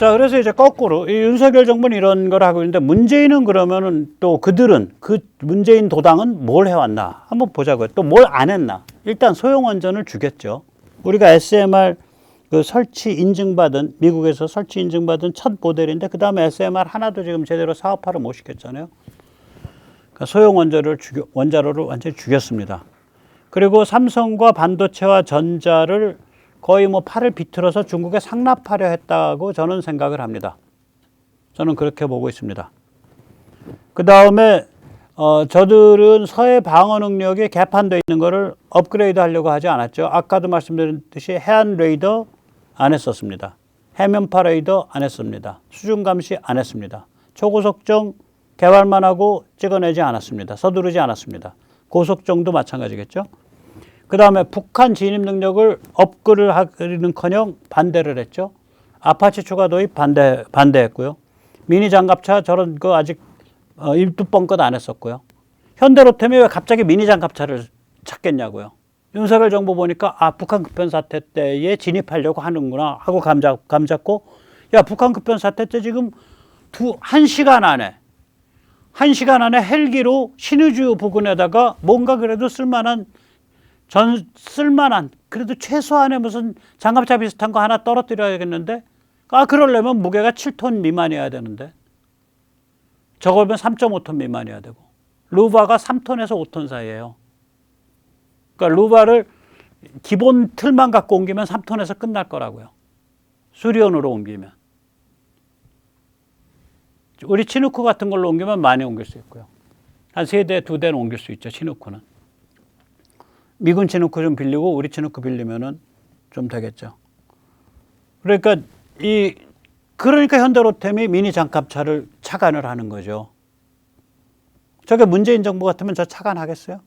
자, 그래서 이제 거꾸로 이 윤석열 정부는 이런 걸 하고 있는데 문재인은 그러면은 또 그들은 그 문재인 도당은 뭘 해왔나 한번 보자고요. 또 뭘 안 했나. 일단 소형원전을 주겠죠. 우리가 SMR 그 설치 인증받은 미국에서 설치 인증받은 첫 모델인데 그 다음에 SMR 하나도 지금 제대로 사업화를 못 시켰잖아요. 그러니까 원자로를 완전히 죽였습니다. 그리고 삼성과 반도체와 전자를 거의 뭐 팔을 비틀어서 중국에 상납하려 했다고 저는 생각을 합니다. 저는 그렇게 보고 있습니다. 그 다음에 저들은 서해 방어 능력이 개판되어 있는 것을 업그레이드 하려고 하지 않았죠. 아까도 말씀드렸듯이 해안 레이더 안 했었습니다. 해면파 레이더 안 했습니다. 수중 감시 안 했습니다. 초고속정 개발만 하고 찍어내지 않았습니다. 서두르지 않았습니다. 고속정도 마찬가지겠죠. 그 다음에 북한 진입 능력을 업그레이드 하기는커녕 반대를 했죠. 아파치 추가 도입 반대했고요. 미니 장갑차 저런 거 아직 일두번껏 안 했었고요. 현대로템이 왜 갑자기 미니 장갑차를 찾겠냐고요. 윤석열 정부 보니까 북한 급변 사태 때에 진입하려고 하는구나 하고 감잡고 야 북한 급변 사태 때 지금 1시간 안에 헬기로 신의주 부근에다가 뭔가 그래도 쓸만한 그래도 최소한의 무슨 장갑차 비슷한 거 하나 떨어뜨려야겠는데 그러려면 무게가 7톤 미만이어야 되는데 저거면 3.5톤 미만이어야 되고 루바가 3톤에서 5톤 사이예요. 그러니까 루바를 기본 틀만 갖고 옮기면 3톤에서 끝날 거라고요. 수리온으로 옮기면. 우리 치누크 같은 걸로 옮기면 많이 옮길 수 있고요. 한 3대, 2대는 옮길 수 있죠. 치누크는. 미군 치누크 좀 빌리고 우리 치누크 빌리면은 좀 되겠죠. 그러니까 현대로템이 미니 장갑차를 착안을 하는 거죠. 저게 문재인 정부 같으면 저 착안하겠어요?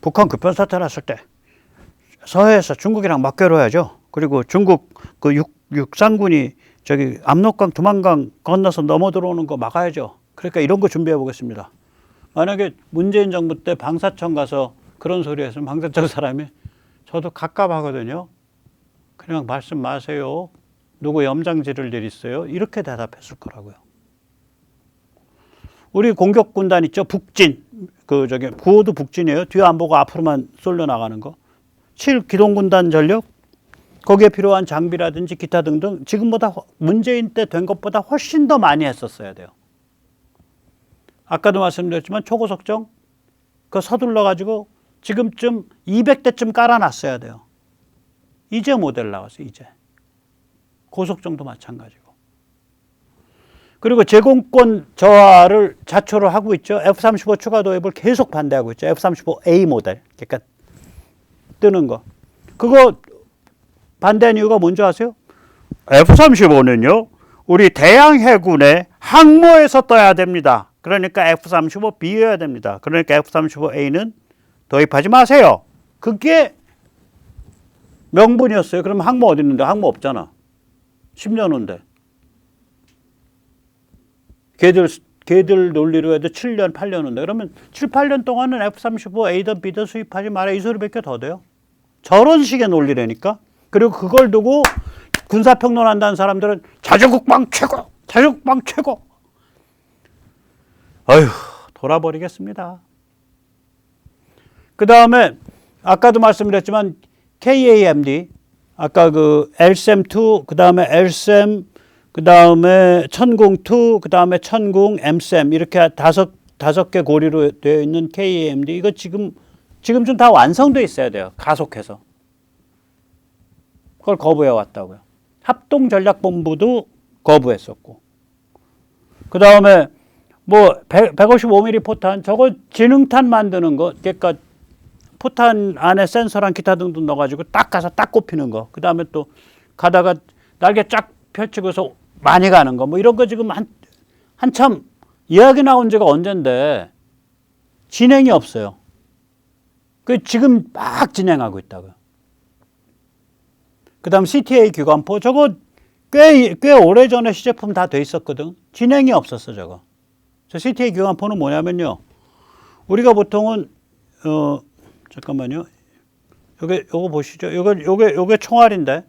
북한 급변 사태 났을 때 서해에서 중국이랑 맞겨뤄야죠. 그리고 중국 그 육상군이 저기 압록강, 두만강 건너서 넘어 들어오는 거 막아야죠. 그러니까 이런 거 준비해 보겠습니다. 만약에 문재인 정부 때 방사청 가서 그런 소리 했으면 방사청 사람이 저도 갑갑하거든요. 그냥 말씀 마세요. 누구 염장지를 일 있어요? 이렇게 대답했을 거라고요. 우리 공격군단 있죠? 북진. 구호도 북진이에요. 뒤에 안 보고 앞으로만 쏠려 나가는 거. 7기동군단 전력. 거기에 필요한 장비라든지 기타 등등 지금보다 문재인 때 된 것보다 훨씬 더 많이 했었어야 돼요. 아까도 말씀드렸지만 초고속정 그거 서둘러 가지고 지금쯤 200대쯤 깔아놨어야 돼요. 이제 모델 나왔어요. 이제. 고속정도 마찬가지고. 그리고 제공권 저하를 자초를 하고 있죠. F-35 추가 도입을 계속 반대하고 있죠. F-35A 모델. 그러니까 뜨는 거. 그거 반대한 이유가 뭔지 아세요? F-35는요. 우리 대양해군의 항모에서 떠야 됩니다. 그러니까 F-35B여야 됩니다. 그러니까 F-35A는 도입하지 마세요. 그게 명분이었어요. 그러면 항모 어디 있는데? 항모 없잖아. 10년 후인데. 걔들 논리로 해도 7년, 8년 후인데. 그러면 7, 8년 동안은 F-35A든 B든 수입하지 마라. 이 소리밖에 더 돼요. 저런 식의 논리라니까. 그리고 그걸 두고 군사평론한다는 사람들은 자주국방 최고! 자주국방 최고! 어휴, 돌아버리겠습니다. 그 다음에 아까도 말씀드렸지만 KAMD 아까 그 LSAM2 그 다음에 LSAM 그 다음에 천궁2 그 다음에 천궁 MSAM 이렇게 다섯 개 고리로 되어 있는 KAMD 이거 지금 좀 다 완성돼 있어야 돼요. 가속해서. 그걸 거부해 왔다고요. 합동전략본부도 거부했었고. 그 다음에 뭐 155mm 포탄 저거 지능탄 만드는 거 그러니까 포탄 안에 센서랑 기타 등등 넣어가지고 딱 가서 딱 꼽히는 거. 그 다음에 또 가다가 날개 쫙 펼치고서 많이 가는 거. 뭐 이런 거 지금 한참 이야기 나온 지가 언젠데 진행이 없어요. 그 지금 막 진행하고 있다고요. 그 다음 CTA 기관포 저거 꽤 오래전에 시제품 다 돼 있었거든. 진행이 없었어 저거. 저 CTA 기관포는 뭐냐면요. 우리가 보통은 잠깐만요. 요거 보시죠. 요게 총알인데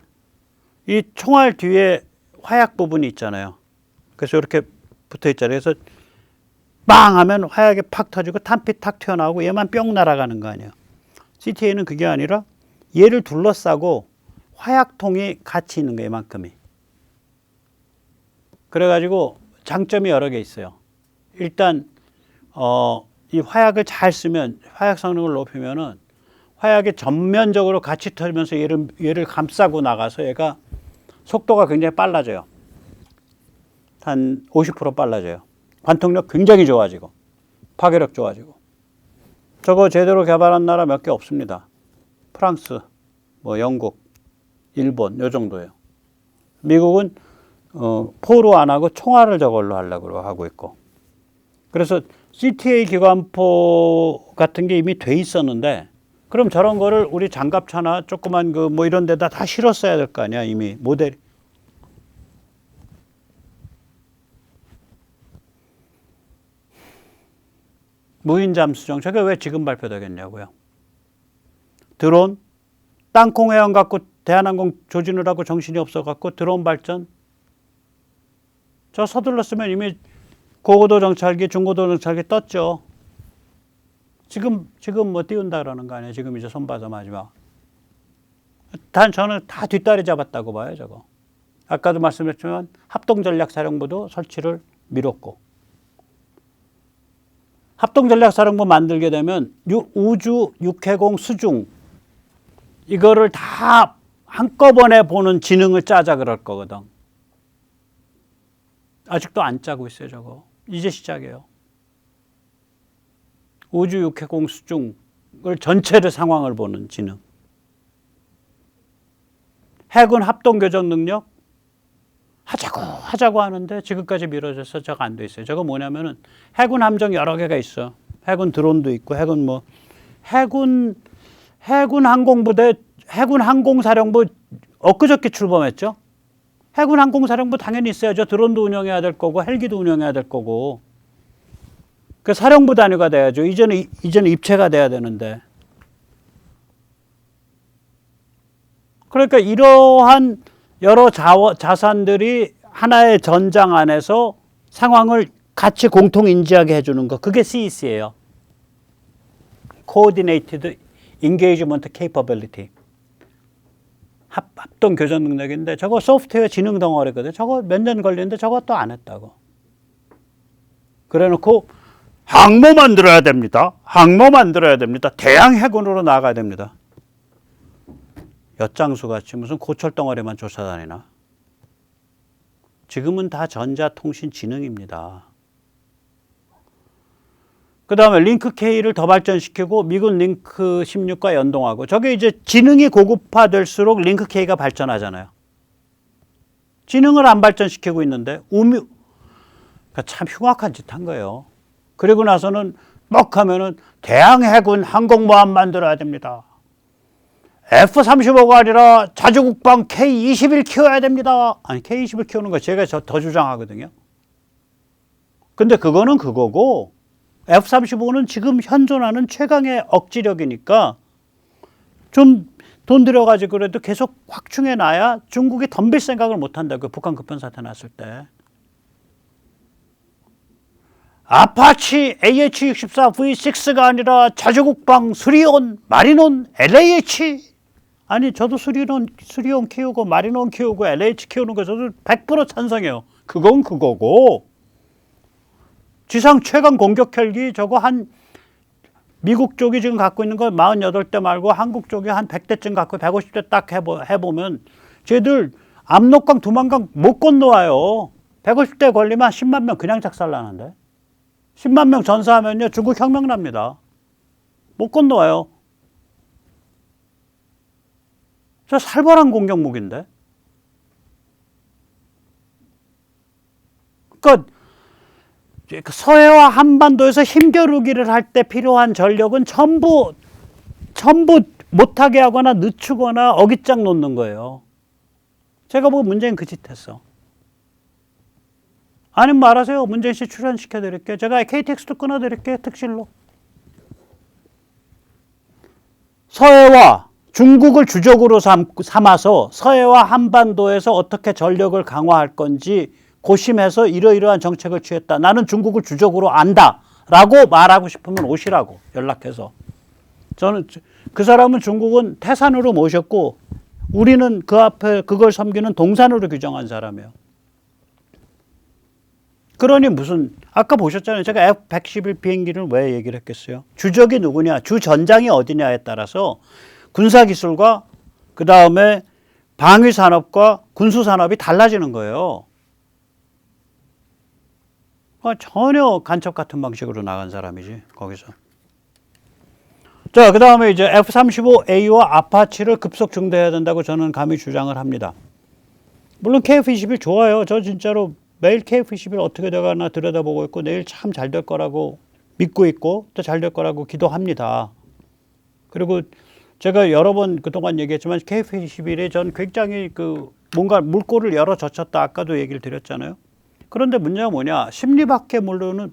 이 총알 뒤에 화약 부분이 있잖아요. 그래서 이렇게 붙어 있잖아요. 그래서 빵 하면 화약이 팍 터지고 탄피 탁 튀어나오고 얘만 뿅 날아가는 거 아니에요. CTA는 그게 아니라 얘를 둘러싸고 화약통이 같이 있는 거예요. 이만큼이. 그래가지고 장점이 여러 개 있어요. 일단 이 화약을 잘 쓰면, 화약 성능을 높이면은 화약이 전면적으로 같이 터지면서 얘를 감싸고 나가서 얘가 속도가 굉장히 빨라져요. 한 50% 빨라져요. 관통력 굉장히 좋아지고 파괴력 좋아지고. 저거 제대로 개발한 나라 몇 개 없습니다. 프랑스, 뭐 영국, 일본 요 정도예요. 미국은 포로 안 하고 총알을 저걸로 하려고 하고 있고. 그래서 CTA 기관포 같은 게 이미 돼 있었는데, 그럼 저런 거를 우리 장갑차나 조그만 그 뭐 이런 데다 다 실었어야 될 거 아니야, 이미 모델. 무인 잠수정, 저게 왜 지금 발표되겠냐고요. 드론, 땅콩 회원 갖고 대한항공 조지느라고 정신이 없어갖고 드론 발전. 저 서둘렀으면 이미 고고도 정찰기, 중고도 정찰기 떴죠. 지금 뭐 띄운다 그러는 거 아니에요. 지금 이제 손봐서 마지막. 저는 다 뒷다리 잡았다고 봐요, 저거. 아까도 말씀드렸지만 합동전략사령부도 설치를 미뤘고. 합동전략사령부 만들게 되면 우주 육해공 수중 이거를 다 한꺼번에 보는 지능을 짜자 그럴 거거든. 아직도 안 짜고 있어요, 저거. 이제 시작이에요. 우주 육해공 수중을 전체를 상황을 보는 지능. 해군 합동교전 능력 하자고 하는데 지금까지 미뤄져서 저거 안 돼 있어요. 저거 뭐냐면은 해군 함정 여러 개가 있어. 해군 드론도 있고 해군 항공부대, 해군 항공사령부 엊그저께 출범했죠. 해군 항공사령부 당연히 있어야죠. 드론도 운영해야 될 거고 헬기도 운영해야 될 거고. 그 사령부 단위가 돼야죠. 이제는 입체가 돼야 되는데. 그러니까 이러한 여러 자산들이 하나의 전장 안에서 상황을 같이 공통 인지하게 해주는 거. 그게 CEC예요. Coordinated Engagement Capability. 합동 교전 능력인데 저거 소프트웨어 지능 덩어리거든. 저거 몇 년 걸리는데 저것도 안 했다고. 그래놓고 항모 만들어야 됩니다. 대양 해군으로 나가야 됩니다. 엿장수 같이 무슨 고철 덩어리만 쫓아다니나. 지금은 다 전자통신지능입니다. 그 다음에 링크-K를 더 발전시키고 미군 링크-16과 연동하고. 저게 이제 지능이 고급화될수록 링크-K가 발전하잖아요. 지능을 안 발전시키고 있는데 그러니까 참 흉악한 짓 한 거예요. 그리고 나서는 뻑 하면은 대양해군 항공모함 만들어야 됩니다. F-35가 아니라 자주국방 K-21 키워야 됩니다. 아니 K-21 키우는 거 제가 더 주장하거든요. 근데 그거는 그거고 F-35는 지금 현존하는 최강의 억지력이니까 좀 돈 들여가지고 그래도 계속 확충해 놔야 중국이 덤빌 생각을 못 한다고요. 북한 급변사태 났을 때. 아파치 AH-64V6가 아니라 자주국방 수리온, 마리논, LAH. 아니 저도 수리온 키우고 마리논 키우고 LH 키우는 거 저도 100% 찬성해요. 그건 그거고. 지상 최강 공격 헬기 저거 한 미국 쪽이 지금 갖고 있는 거 48대 말고 한국 쪽이 한 100대쯤 갖고 150대 딱 해보면 쟤들 압록강 두만강 못 건너와요. 150대 걸리면 10만 명 그냥 작살나는데. 10만 명 전사하면요 중국 혁명 납니다. 못 건너와요. 저 살벌한 공격 무기인데. 그러니까 서해와 한반도에서 힘겨루기를 할 때 필요한 전력은 전부 못하게 하거나 늦추거나 어깃장 놓는 거예요. 제가 보고 문재인 그 짓 했어. 아니면 말하세요. 문재인 씨 출연시켜 드릴게요. 제가 KTX도 끊어 드릴게요. 특실로. 서해와 중국을 주적으로 삼아서 서해와 한반도에서 어떻게 전력을 강화할 건지 고심해서 이러이러한 정책을 취했다. 나는 중국을 주적으로 안다. 라고 말하고 싶으면 오시라고 연락해서. 저는 그 사람은 중국은 태산으로 모셨고 우리는 그 앞에 그걸 섬기는 동산으로 규정한 사람이에요. 그러니 무슨 아까 보셨잖아요. 제가 F-111 비행기를 왜 얘기를 했겠어요. 주적이 누구냐, 주전장이 어디냐에 따라서 군사기술과 그 다음에 방위산업과 군수산업이 달라지는 거예요. 전혀 간첩 같은 방식으로 나간 사람이지 거기서. 자, 그 다음에 이제 F-35A와 아파치를 급속 증대해야 된다고 저는 감히 주장을 합니다. 물론 KF-21 좋아요. 저 진짜로 매일 KF-21 어떻게 돼가나 들여다보고 있고 내일 참 잘 될 거라고 믿고 있고 또 잘 될 거라고 기도합니다. 그리고 제가 여러 번 그동안 얘기했지만 KF-21에 전 굉장히 뭔가 물꼬를 열어 젖혔다. 아까도 얘기를 드렸잖아요. 그런데 문제가 뭐냐. 심리밖에 물로는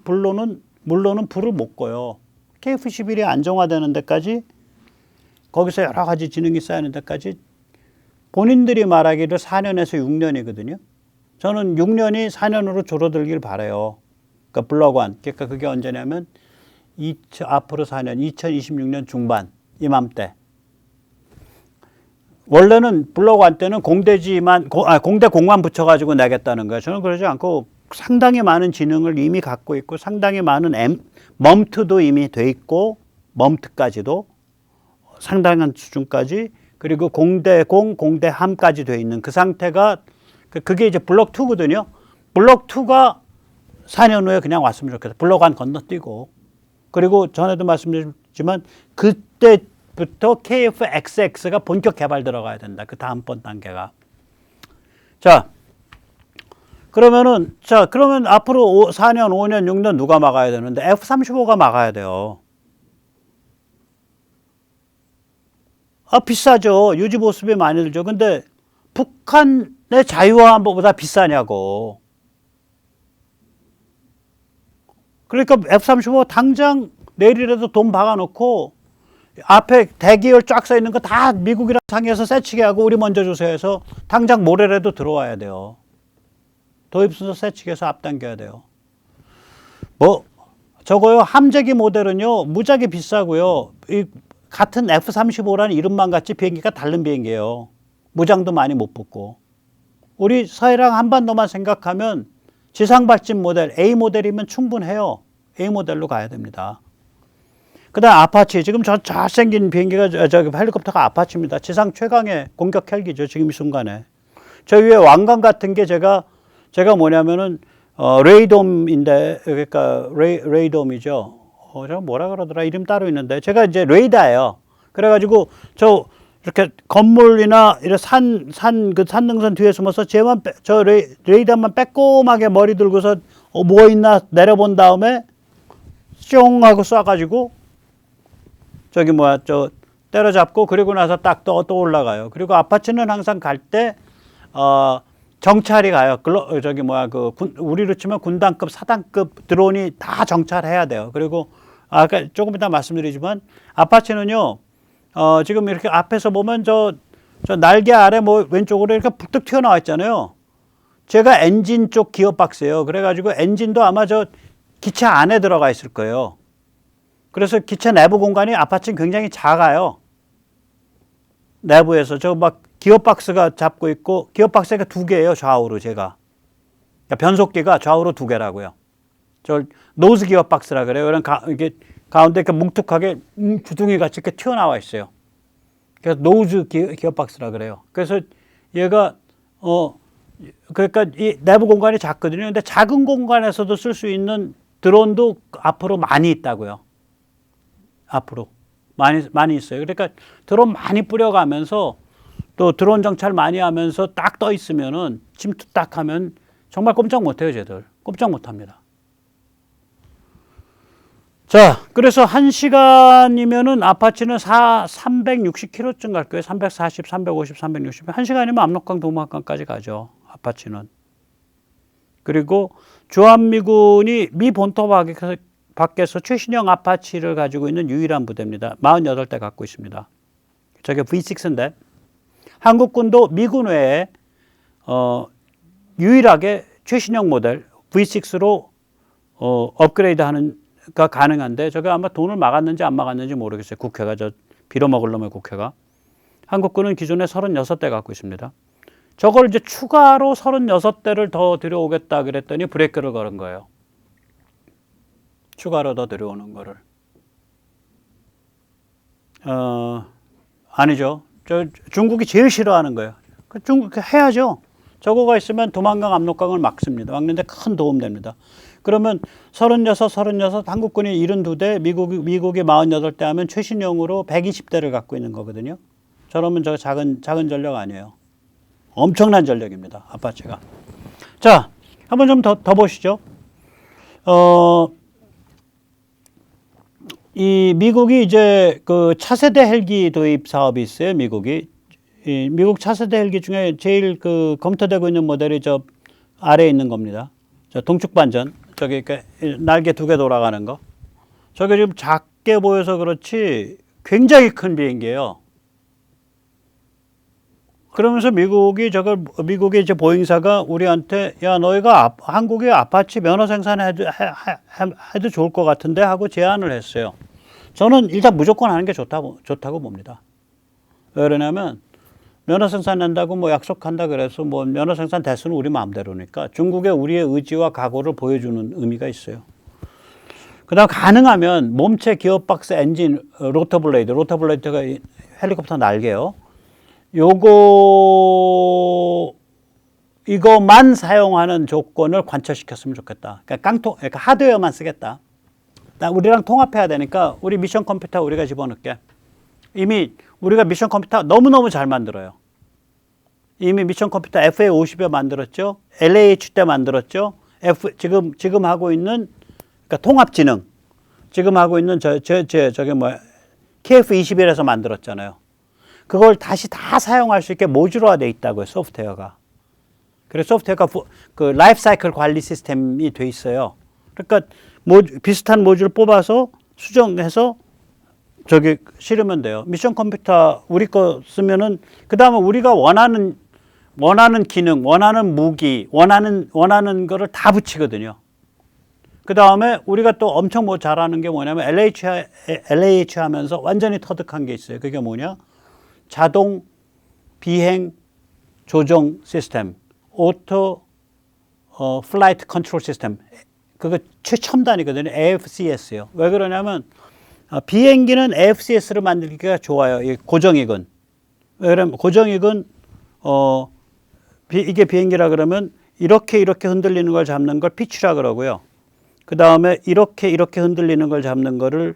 불을 못 꺼요. KF-11이 안정화되는 데까지 거기서 여러 가지 지능이 쌓이는 데까지 본인들이 말하기를 4년에서 6년이거든요. 저는 6년이 4년으로 줄어들길 바라요. 그러니까 블럭1. 그러니까 그게 언제냐면 앞으로 4년, 2026년 중반 이맘때. 원래는 블럭1 때는 공대공만 붙여가지고 내겠다는 거예요. 저는 그러지 않고 상당히 많은 지능을 이미 갖고 있고 상당히 많은 멈트도 이미 돼 있고 멈트까지도 상당한 수준까지 그리고 공대공, 공대함까지 돼 있는 그 상태가 그게 이제 블럭2거든요. 블럭2가 4년 후에 그냥 왔으면 좋겠다. 블럭1 건너뛰고 그리고 전에도 말씀드렸지만 그때부터 KF-XX가 본격 개발 들어가야 된다. 그 다음번 단계가. 그러면 앞으로 4년, 5년, 6년 누가 막아야 되는데 F-35가 막아야 돼요. 비싸죠. 유지 보수비 많이 들죠. 근데 북한의 자유화보다 비싸냐고. 그러니까 F-35 당장 내일이라도 돈 박아놓고 앞에 대기열 쫙 써 있는 거 다 미국이랑 상의해서 세치게 하고 우리 먼저 주세요 해서 당장 모레라도 들어와야 돼요. 도입순서 세치해서 앞당겨야 돼요. 저거요. 함재기 모델은요. 무지하게 비싸고요. 같은 F-35라는 이름만 같이 비행기가 다른 비행기예요. 무장도 많이 못 붙고. 우리 서해랑 한반도만 생각하면 지상발진 모델 A 모델이면 충분해요. A 모델로 가야 됩니다. 그 다음 아파치. 지금 저 잘생긴 비행기가 헬리콥터가 아파치입니다. 지상 최강의 공격 헬기죠. 지금 이 순간에. 저 위에 왕관 같은 게 제가 뭐냐면은 레이돔인데 그러니까 레이돔이죠. 제가 뭐라 그러더라. 이름 따로 있는데 제가 이제 레이더예요. 그래가지고 저 이렇게 건물이나 이런 산능선 뒤에 숨어서 저 레이더만 빼꼼하게 머리 들고서 뭐 있나 내려본 다음에 쫑 하고 쏴가지고 때려잡고 그리고 나서 딱 또 올라가요. 그리고 아파치는 항상 갈 때 정찰이 가요. 우리로 치면 군단급, 사단급 드론이 다 정찰해야 돼요. 그리고 아까 조금 이따 말씀드리지만 아파치는요. 지금 이렇게 앞에서 보면 저 날개 아래 왼쪽으로 이렇게 북득 튀어나와 있잖아요. 제가 엔진 쪽 기어 박스예요. 그래가지고 엔진도 아마 저 기체 안에 들어가 있을 거예요. 그래서 기체 내부 공간이 아파치는 굉장히 작아요. 내부에서 기어박스가 잡고 있고 기어박스가 2개예요. 좌우로 제가. 그러니까 변속기가 좌우로 2개라고요. 저 노즈 기어박스라 그래요. 이게 가운데 이렇게 뭉툭하게 주둥이 같이 이렇게 튀어나와 있어요. 그래서 노즈 기어박스라 그래요. 그래서 얘가 그러니까 이 내부 공간이 작거든요. 근데 작은 공간에서도 쓸 수 있는 드론도 앞으로 많이 있다고요. 앞으로 많이 있어요. 그러니까 드론 많이 뿌려가면서 또 드론 정찰 많이 하면서 딱 떠 있으면은 침투 딱 하면 정말 꼼짝 못해요, 쟤들. 꼼짝 못합니다. 자, 그래서 1시간이면은 아파치는 360km쯤 갈 거예요. 340, 350, 360. 1시간이면 압록강, 동막강까지 가죠. 아파치는. 그리고 주한미군이 미 본토 밖에서 최신형 아파치를 가지고 있는 유일한 부대입니다. 48대 갖고 있습니다. 저게 V6인데 한국군도 미군 외에 유일하게 최신형 모델 V6로 업그레이드하는 가 가능한데 저게 아마 돈을 막았는지 안 막았는지 모르겠어요. 국회가 저 빌어먹을 놈의 국회가. 한국군은 기존에 36대 갖고 있습니다. 저걸 이제 추가로 36대를 더 들여오겠다 그랬더니 브레이크를 걸은 거예요. 추가로 더 들여오는 거를. 아니죠. 저 중국이 제일 싫어하는 거예요. 중국 해야죠. 저거가 있으면 도망강 압록강을 막습니다. 막는데 큰 도움 됩니다. 그러면 36 한국군이 72대, 미국이 48대 하면 최신형으로 120대를 갖고 있는 거거든요. 저러면 저 작은 전력 아니에요. 엄청난 전력입니다. 아파치가. 자, 한번 좀 더 보시죠. 이 미국이 이제 그 차세대 헬기 도입 사업이 있어요. 미국이. 이 미국 차세대 헬기 중에 제일 그 검토되고 있는 모델이 저 아래에 있는 겁니다. 저 동축 반전. 저기 날개 2개 돌아가는 거. 저게 지금 작게 보여서 그렇지 굉장히 큰 비행기예요. 그러면서 미국이 이제 보잉사가 우리한테 야 너희가 한국에 아파치 면허 생산해도 해도 좋을 것 같은데 하고 제안을 했어요. 저는 일단 무조건 하는 게 좋다고 봅니다. 왜 그러냐면 면허 생산한다고 뭐 약속한다 그래서 뭐 면허 생산 대수는 우리 마음대로니까 중국에 우리의 의지와 각오를 보여주는 의미가 있어요. 그다음 가능하면 몸체 기어박스 엔진 로터블레이드가 헬리콥터 날개요. 이거만 사용하는 조건을 관철시켰으면 좋겠다. 그러니까 하드웨어만 쓰겠다. 우리랑 통합해야 되니까 우리 미션 컴퓨터 우리가 집어넣게. 이미 우리가 미션 컴퓨터 너무너무 잘 만들어요. 이미 미션 컴퓨터 FA50에 만들었죠. LAH 때 만들었죠. 지금 하고 있는 그러니까 통합지능 지금 하고 있는 저게 뭐야 KF21에서 만들었잖아요. 그걸 다시 다 사용할 수 있게 모듈화되어 있다고요. 소프트웨어가. 그래서 소프트웨어가 그 라이프 사이클 관리 시스템이 돼 있어요. 그러니까 비슷한 모듈 뽑아서 수정해서 저기 실으면 돼요. 미션 컴퓨터 우리 거 쓰면은 그다음에 우리가 원하는 기능, 원하는 무기, 원하는 거를 다 붙이거든요. 그다음에 우리가 또 엄청 잘하는 게 뭐냐면 LH 하면서 완전히 터득한 게 있어요. 그게 뭐냐? 자동 비행 조정 시스템, 오토 플라이트 컨트롤 시스템. 그거 최첨단이거든요. AFCS요. 왜 그러냐면 비행기는 AFCS를 만들기가 좋아요. 이 고정익은. 왜냐면 고정익은 이게 비행기라 그러면 이렇게 흔들리는 걸 잡는 걸 피치라 그러고요. 그 다음에 이렇게 흔들리는 걸 잡는 거를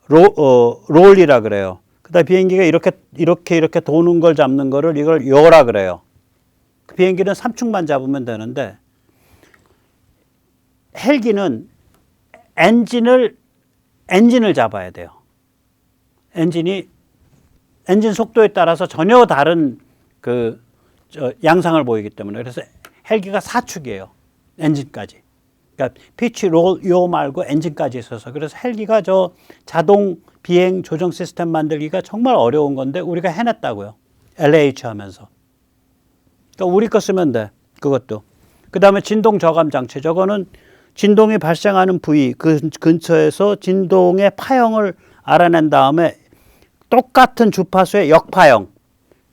롤이라 그래요. 그다음 비행기가 이렇게 도는 걸 잡는 거를 이걸 요라 그래요. 그 비행기는 3축만 잡으면 되는데 헬기는 엔진을 잡아야 돼요. 엔진 속도에 따라서 전혀 다른 양상을 보이기 때문에 그래서 헬기가 4축이에요. 엔진까지. 그러니까 피치, 롤, 요 말고 엔진까지 있어서 그래서 헬기가 저 자동 비행 조정 시스템 만들기가 정말 어려운 건데 우리가 해냈다고요. LH 하면서. 그러니까 우리 거 쓰면 돼. 그것도. 그 다음에 진동 저감 장치. 저거는 진동이 발생하는 부위 그 근처에서 진동의 파형을 알아낸 다음에 똑같은 주파수의 역파형.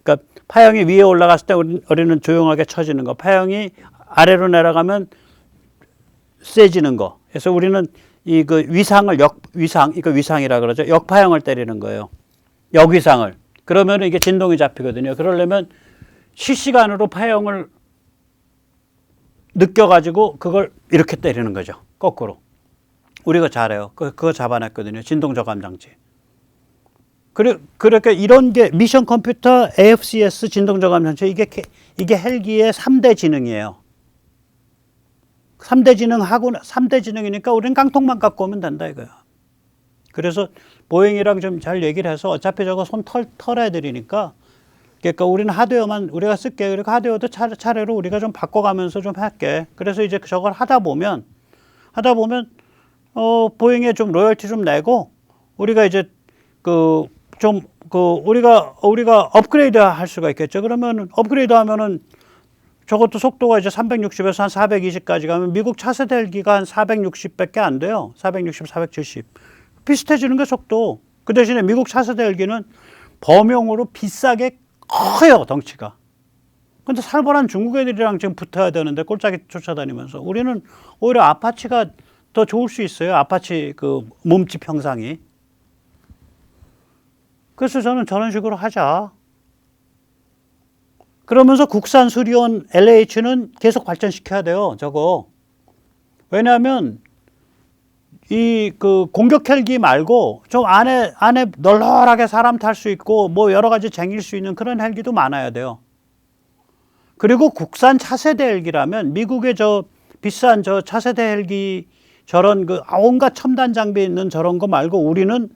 그러니까 파형이 위에 올라갔을 때 우리는 조용하게 쳐지는 거. 파형이 아래로 내려가면 세지는 거. 그래서 우리는 위상이라 그러죠. 역파형을 때리는 거예요. 역위상을. 그러면 이게 진동이 잡히거든요. 그러려면 실시간으로 파형을 느껴가지고 그걸 이렇게 때리는 거죠. 거꾸로. 우리가 잘해요. 그거 잡아냈거든요. 진동 저감 장치. 그러니까 이런 게 미션 컴퓨터 AFCS 진동 저감 장치 이게 헬기의 3대 지능이에요. 3대 지능이니까 우리는 깡통만 갖고 오면 된다 이거야. 그래서 보잉이랑 좀 잘 얘기를 해서 어차피 저거 손 털어야 되니까 그러니까 우리는 하드웨어만 우리가 쓸게. 그러니까 하드웨어도 차례로 우리가 좀 바꿔가면서 좀 할게. 그래서 이제 저걸 하다 보면 보잉에 좀 로열티 좀 내고 우리가 이제 좀 우리가 업그레이드 할 수가 있겠죠. 그러면 업그레이드 하면은 저것도 속도가 이제 360에서 한 420까지 가면 미국 차세대 헬기가 한 460밖에 안 돼요. 460, 470. 비슷해지는 게 속도. 그 대신에 미국 차세대 헬기는 범용으로 비싸게 커요, 덩치가. 근데 살벌한 중국 애들이랑 지금 붙어야 되는데 꼴짝이 쫓아다니면서 우리는 오히려 아파치가 더 좋을 수 있어요. 아파치 그 몸집 형상이. 그래서 저는 저런 식으로 하자. 그러면서 국산 수리온 LH는 계속 발전시켜야 돼요. 저거. 왜냐하면 이 그 공격 헬기 말고 좀 안에 널널하게 사람 탈 수 있고 뭐 여러 가지 쟁일 수 있는 그런 헬기도 많아야 돼요. 그리고 국산 차세대 헬기라면 미국의 저 비싼 저 차세대 헬기 저런 그 온갖 첨단 장비 있는 저런 거 말고 우리는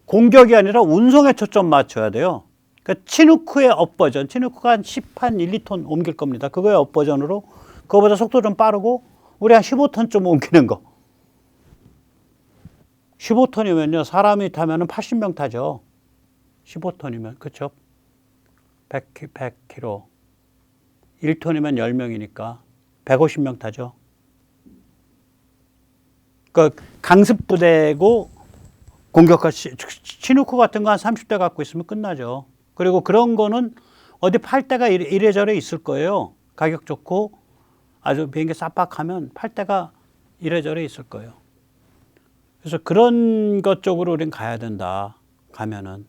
공격이 아니라 운송에 초점 맞춰야 돼요. 그러니까 치누크의 업버전, 치누크가 한 1 2톤 옮길 겁니다. 그거의 업버전으로 그거보다 속도 좀 빠르고 우리 한 15톤 옮기는 거. 15톤이면요 사람이 타면은 80명 타죠. 15톤이면 그렇죠? 100kg. 1톤이면 10명이니까 150명 타죠. 그러니까 강습부대고 공격할 치누크 같은 거 한 30대 갖고 있으면 끝나죠. 그리고 그런 거는 어디 팔 데가 이래저래 있을 거예요. 가격 좋고 아주 비행기 싹박하면 팔 데가 이래저래 있을 거예요. 그래서 그런 것 쪽으로 우린 가야 된다. 가면은.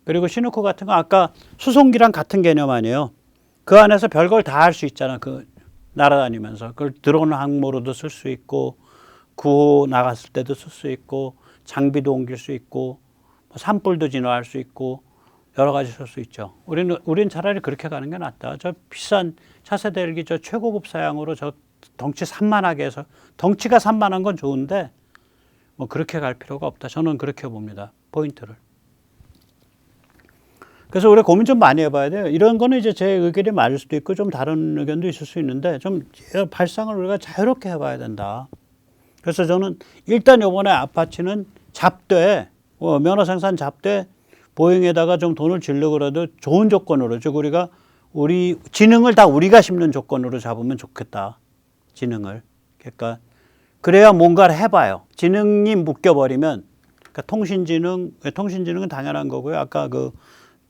그리고 치누크 같은 거 아까 수송기랑 같은 개념 아니에요. 그 안에서 별걸 다 할 수 있잖아. 그 날아다니면서. 그걸 드론 항모로도 쓸 수 있고 구호 나갔을 때도 쓸 수 있고 장비도 옮길 수 있고 산불도 진화할 수 있고 여러 가지 쓸 수 있죠. 우린 차라리 그렇게 가는 게 낫다. 저 비싼 차세대 헬기 저 최고급 사양으로 저 덩치 산만하게 해서 덩치가 산만한 건 좋은데 뭐 그렇게 갈 필요가 없다. 저는 그렇게 봅니다. 포인트를. 그래서 우리가 고민 좀 많이 해봐야 돼요. 이런 거는 이제 제 의견이 맞을 수도 있고 좀 다른 의견도 있을 수 있는데 좀 발상을 우리가 자유롭게 해봐야 된다. 그래서 저는 일단 이번에 아파치는 잡되 면허 생산 잡되 보잉에다가 좀 돈을 질르고라도 좋은 조건으로 즉 우리 지능을 다 우리가 심는 조건으로 잡으면 좋겠다. 지능을. 그러니까 그래야 뭔가를 해봐요. 지능이 묶여버리면 그러니까 통신지능은 당연한 거고요. 아까 그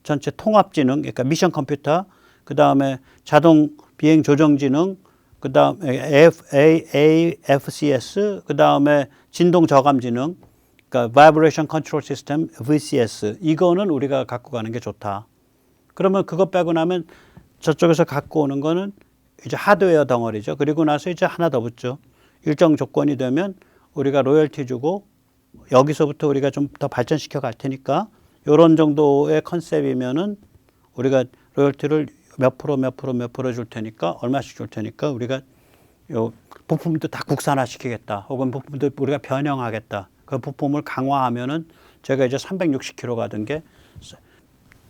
전체 통합지능, 그러니까 미션 컴퓨터, 그 다음에 자동 비행 조정지능, 그 다음에 AFCS, 그 다음에 진동 저감지능, 그러니까 Vibration Control System, VCS. 이거는 우리가 갖고 가는 게 좋다. 그러면 그거 빼고 나면 저쪽에서 갖고 오는 거는 이제 하드웨어 덩어리죠. 그리고 나서 이제 하나 더 붙죠. 일정 조건이 되면 우리가 로열티 주고 여기서부터 우리가 좀 더 발전시켜 갈 테니까 이런 정도의 컨셉이면은 우리가 로열티를 몇 프로 줄 테니까 얼마씩 줄 테니까 우리가 요 부품도 다 국산화 시키겠다. 혹은 부품도 우리가 변형하겠다. 그 부품을 강화하면은 제가 이제 360kg 가던 게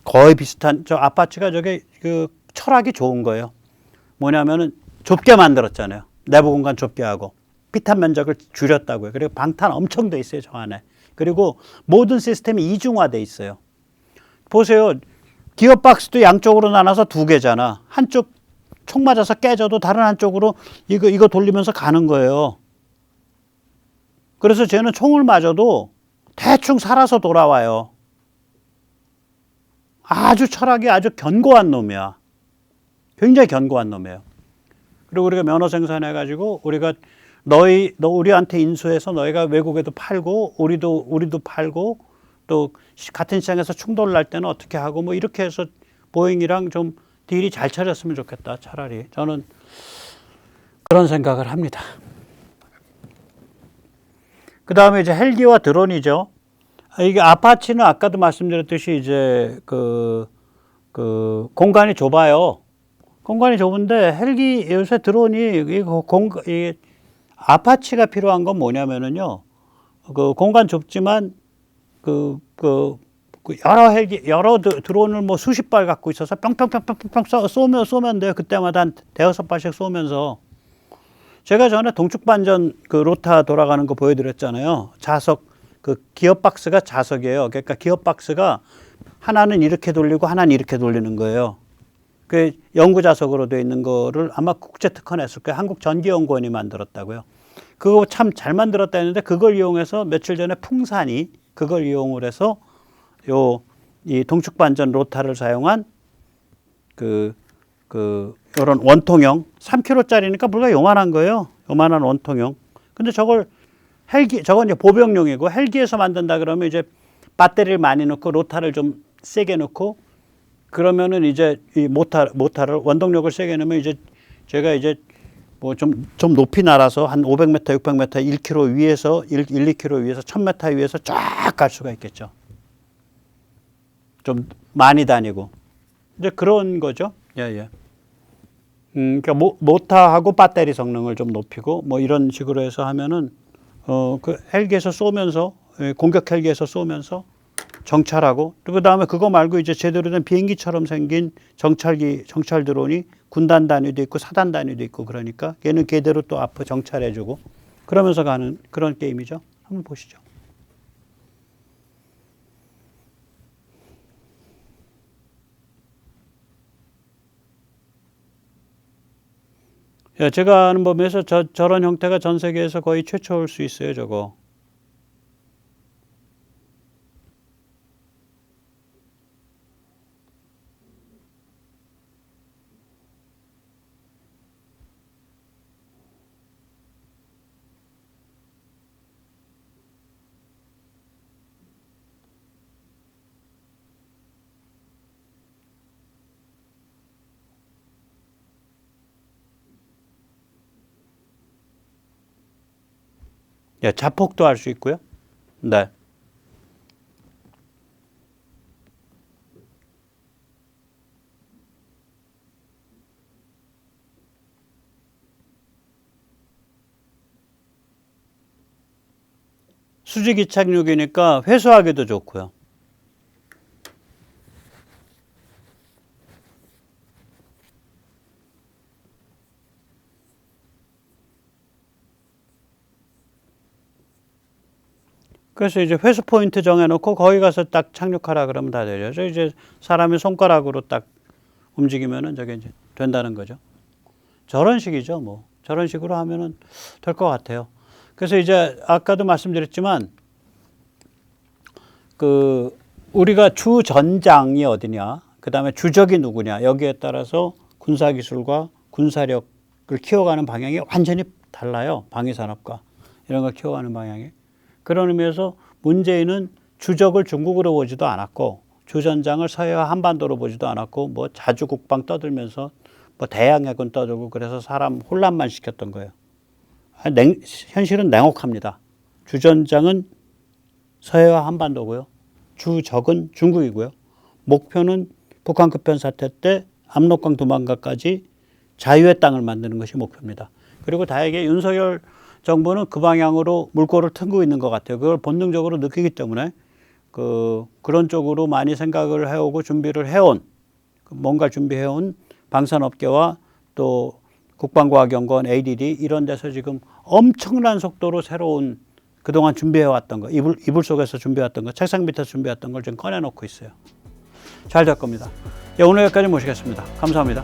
거의 비슷한 저 아파치가 저게 그 철학이 좋은 거예요. 뭐냐면은 좁게 만들었잖아요. 내부 공간 좁게 하고 피탄 면적을 줄였다고요. 그리고 방탄 엄청 돼 있어요, 저 안에. 그리고 모든 시스템이 이중화돼 있어요. 보세요. 기어박스도 양쪽으로 나눠서 두 개잖아. 한쪽 총 맞아서 깨져도 다른 한쪽으로 이거 돌리면서 가는 거예요. 그래서 쟤는 총을 맞아도 대충 살아서 돌아와요. 아주 철학이 아주 견고한 놈이야. 굉장히 견고한 놈이에요. 그리고 우리가 면허 생산해가지고 우리가 우리한테 인수해서 너희가 외국에도 팔고 우리도 팔고 또 같은 시장에서 충돌 날 때는 어떻게 하고 뭐 이렇게 해서 보잉이랑 좀 딜이 잘 차렸으면 좋겠다. 차라리 저는 그런 생각을 합니다. 그 다음에 이제 헬기와 드론이죠. 이게 아파치는 아까도 말씀드렸듯이 이제 그 공간이 좁아요. 공간이 좁은데 헬기 요새 드론이 이 아파치가 필요한 건 뭐냐면은요. 그 공간 좁지만 여러 드론을 뭐 수십 발 갖고 있어서 뿅뿅뿅뿅뿅 쏘면 돼요. 그때마다 한 대여섯 발씩 쏘면서. 제가 전에 동축반전 그 로타 돌아가는 거 보여드렸잖아요. 자석, 그 기어박스가 자석이에요. 그러니까 기어박스가 하나는 이렇게 돌리고 하나는 이렇게 돌리는 거예요. 그 연구 자석으로 되어 있는 거를 아마 국제 특허냈을 거예요. 한국전기연구원이 만들었다고요. 그거 참 잘 만들었다 했는데 그걸 이용해서 며칠 전에 풍산이 그걸 이용을 해서 이 동축반전 로타를 사용한 요런 원통형 3kg짜리니까 물가 요만한 거예요. 요만한 원통형. 근데 저건 이제 보병용이고 헬기에서 만든다 그러면 이제 배터리를 많이 넣고 로타를 좀 세게 넣고 그러면은 이제 이 모타를 원동력을 세게 넣으면 이제 제가 이제 뭐 좀 높이 날아서 한 500m, 600m, 1km 위에서 2km 위에서 1000m 위에서 쫙 갈 수가 있겠죠. 좀 많이 다니고 이제 그런 거죠. 예. 그러니까 모타하고 배터리 성능을 좀 높이고 뭐 이런 식으로 해서 하면은 그 헬기에서 쏘면서 공격 헬기에서 쏘면서 정찰하고 또 그다음에 그거 말고 이제 제대로 된 비행기처럼 생긴 정찰 드론이 군단 단위도 있고 사단 단위도 있고 그러니까 걔는 걔대로 또 앞에 정찰해주고 그러면서 가는 그런 게임이죠. 한번 보시죠. 제가 아는 범위에서 저런 형태가 전 세계에서 거의 최초일 수 있어요, 저거. 자폭도 할 수 있고요. 네. 수직 이착륙이니까 회수하기도 좋고요. 그래서 이제 회수 포인트 정해놓고 거기 가서 딱 착륙하라 그러면 다 되죠. 이제 사람이 손가락으로 딱 움직이면은 저게 이제 된다는 거죠. 저런 식이죠, 뭐. 저런 식으로 하면은 될 것 같아요. 그래서 이제 아까도 말씀드렸지만 우리가 주전장이 어디냐, 그 다음에 주적이 누구냐 여기에 따라서 군사기술과 군사력을 키워가는 방향이 완전히 달라요. 방위산업과 이런 걸 키워가는 방향이. 그런 의미에서 문재인은 주적을 중국으로 보지도 않았고 주전장을 서해와 한반도로 보지도 않았고 뭐 자주 국방 떠들면서 뭐 대양해군 떠들고 그래서 사람 혼란만 시켰던 거예요. 현실은 냉혹합니다. 주전장은 서해와 한반도고요. 주적은 중국이고요. 목표는 북한급변 사태 때 압록강 두만강까지 자유의 땅을 만드는 것이 목표입니다. 그리고 다행히 윤석열 정부는 그 방향으로 물꼬를 트고 있는 것 같아요. 그걸 본능적으로 느끼기 때문에 그런 쪽으로 많이 생각을 해오고 준비를 해온 뭔가 준비해온 방산업계와 또 국방과학연구원 ADD 이런 데서 지금 엄청난 속도로 새로운 그동안 준비해왔던 거 이불 속에서 준비해왔던 거 책상 밑에서 준비해왔던 걸 지금 꺼내놓고 있어요. 잘 될 겁니다. 오늘 여기까지 모시겠습니다. 감사합니다.